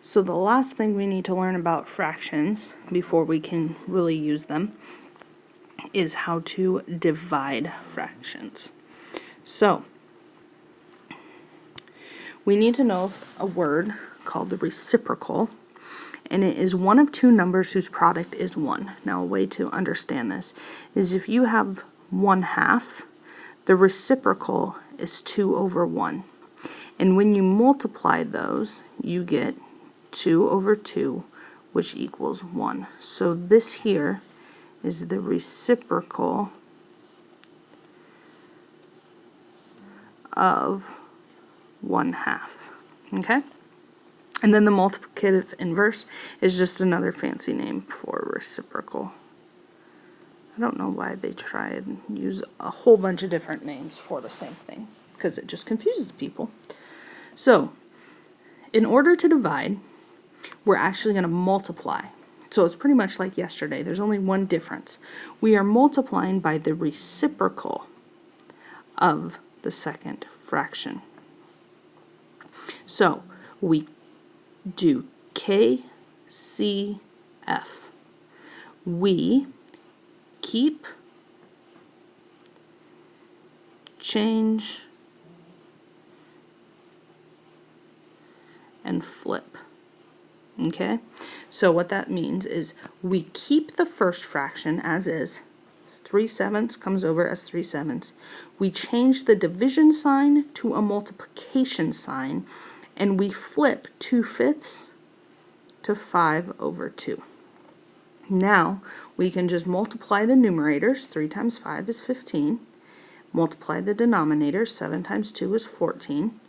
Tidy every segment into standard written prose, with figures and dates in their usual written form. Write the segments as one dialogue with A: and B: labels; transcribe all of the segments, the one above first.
A: So the last thing we need to learn about fractions before we can really use them is how to divide fractions. So we need to know a word called the reciprocal, and it is one of two numbers whose product is 1. Now, a way to understand this is if you have 1/2, the reciprocal is 2 over 1. And when you multiply those, you get 2 over 2, which equals 1. So this here is the reciprocal of 1/2. Okay? And then the multiplicative inverse is just another fancy name for reciprocal. I don't know why they try and use a whole bunch of different names for the same thing, because it just confuses people. So, in order to divide, we're actually going to multiply. So it's pretty much like yesterday. There's only one difference. We are multiplying by the reciprocal of the second fraction. So, we do KCF. We keep, change, and flip. Okay? So what that means is we keep the first fraction as is. 3/7 comes over as 3/7. We change the division sign to a multiplication sign, and we flip 2/5 to 5 over 2. Now, we can just multiply the numerators. 3 times 5 is 15. Multiply the denominators. 7 times 2 is 14.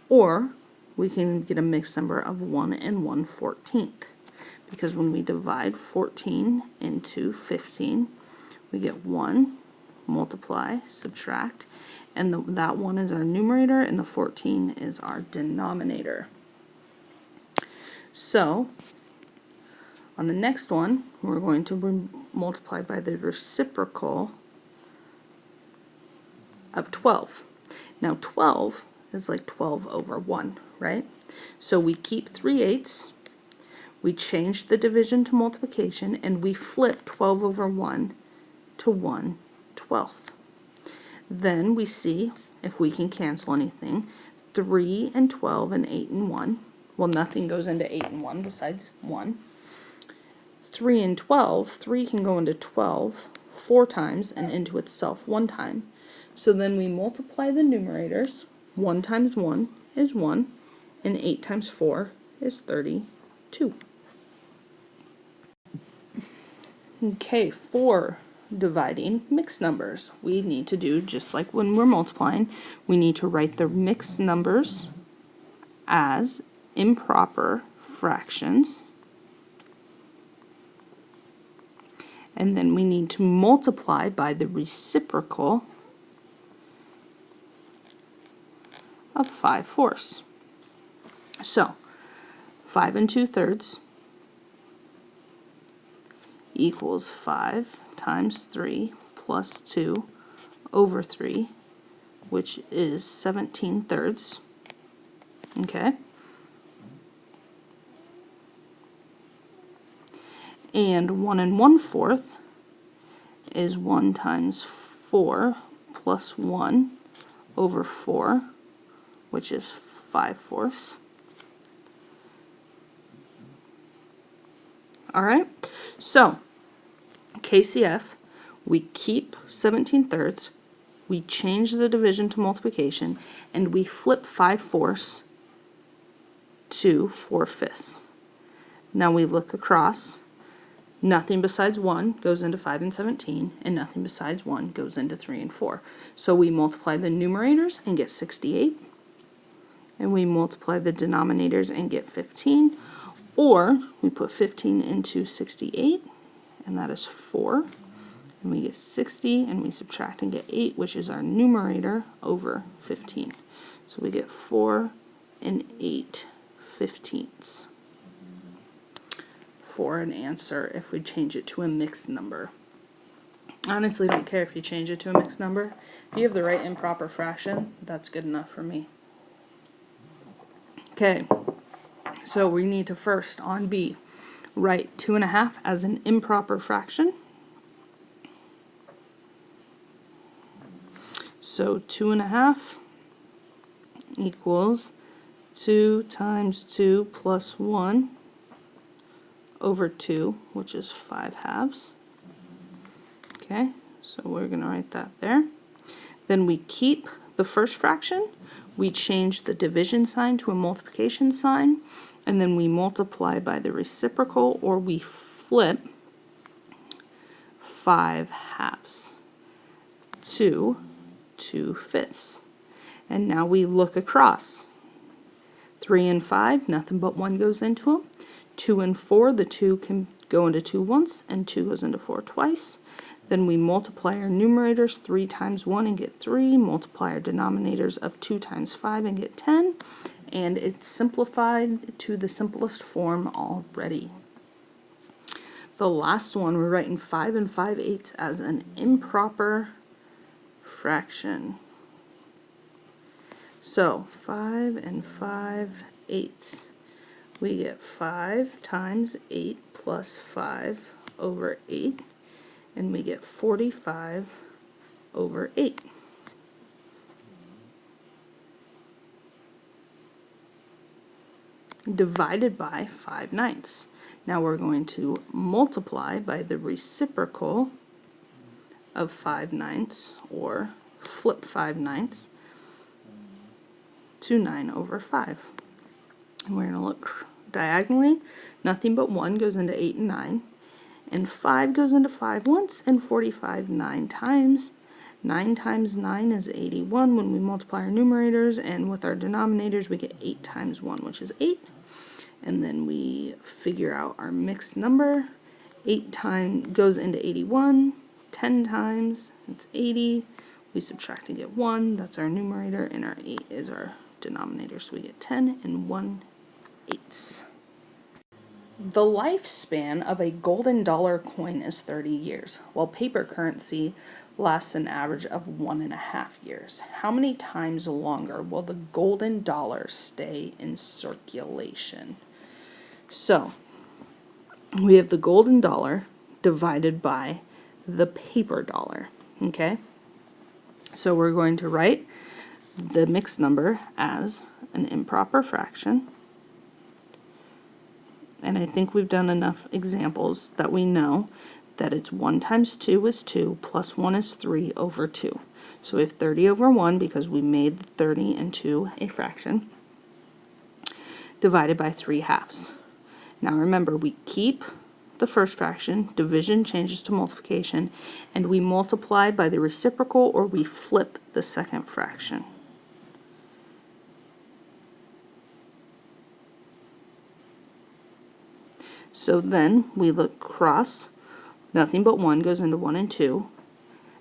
A: Or we can get a mixed number of 1 and 1/14. Because when we divide 14 into 15, we get 1, multiply, subtract, and that 1 is our numerator and the 14 is our denominator. So, on the next one, we're going to multiply by the reciprocal of 12. Now 12 is like 12 over 1, right? So we keep 3/8, we change the division to multiplication, and we flip 12 over 1 to 1/12. Then we see if we can cancel anything. 3 and 12 and 8 and 1. Well, nothing goes into 8 and 1 besides 1. 3 and 12, 3 can go into 12 4 times and into itself 1 time. So then we multiply the numerators. 1 times 1 is 1, and 8 times 4 is 32. Okay, for dividing mixed numbers, we need to do just like when we're multiplying. We need to write the mixed numbers as improper fractions. And then we need to multiply by the reciprocal of 5/4. So, 5 2/3 equals 5 times 3 plus 2 over 3, which is 17/3. Okay? And 1 1/4 is 1 times 4 plus 1 over 4, which is 5/4. Alright, so KCF, we keep 17/3, we change the division to multiplication, and we flip 5/4 to 4/5. Now we look across. Nothing besides 1 goes into 5 and 17, and nothing besides 1 goes into 3 and 4. So we multiply the numerators and get 68, and we multiply the denominators and get 15, or we put 15 into 68, and that is 4, and we get 60, and we subtract and get 8, which is our numerator, over 15. So we get 4 and 8/15 for an answer if we change it to a mixed number. I honestly don't care if you change it to a mixed number. If you have the right improper fraction, that's good enough for me. Okay, So we need to first, on B, write 2.5 as an improper fraction. So 2.5 equals 2 times 2 plus 1 over 2, which is 5/2. Okay, so we're going to write that there. Then we keep the first fraction, we change the division sign to a multiplication sign, and then we multiply by the reciprocal, or we flip 5/2 to 2/5. And now we look across. 3 and 5, nothing but 1 goes into them. 2 and 4, the 2 can go into 2 once, and 2 goes into 4 twice. Then we multiply our numerators, 3 times 1 and get 3, multiply our denominators of 2 times 5 and get 10, and it's simplified to the simplest form already. The last one, we're writing 5 and 5/8 as an improper fraction. So 5 and 5/8, we get 5 times 8 plus 5 over 8, and we get 45 over 8. Divided by 5/9. Now we're going to multiply by the reciprocal of 5/9, or flip 5/9 to 9 over 5. And we're going to look diagonally. Nothing but 1 goes into 8 and 9. And 5 goes into 5 once, and 45 9 times. 9 times 9 is 81 when we multiply our numerators, and with our denominators we get 8 times 1, which is 8. And then we figure out our mixed number. 8 times goes into 81, 10 times, it's 80. We subtract and get 1, that's our numerator, and our 8 is our denominator, so we get 10 and 1/8. The lifespan of a golden dollar coin is 30 years, while paper currency lasts an average of 1.5 years. How many times longer will the golden dollar stay in circulation? So, we have the golden dollar divided by the paper dollar, okay? So we're going to write the mixed number as an improper fraction. And I think we've done enough examples that we know that it's 1 times 2 is 2, plus 1 is 3 over 2. So we have 30 over 1 because we made 30 and 2 a fraction, divided by 3/2. Now remember, we keep the first fraction, division changes to multiplication, and we multiply by the reciprocal, or we flip the second fraction. So then we look across, nothing but 1 goes into 1 and 2,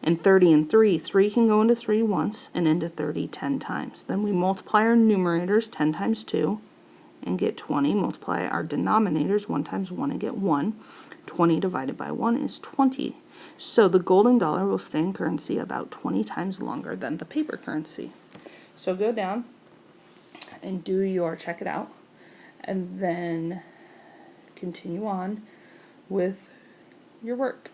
A: and 30 and 3, 3 can go into 3 once and into 30 10 times. Then we multiply our numerators, 10 times 2, and get 20. Multiply our denominators, 1 times 1 and get 1. 20 divided by 1 is 20. So the golden dollar will stay in currency about 20 times longer than the paper currency. So go down and do your check it out, and then continue on with your work.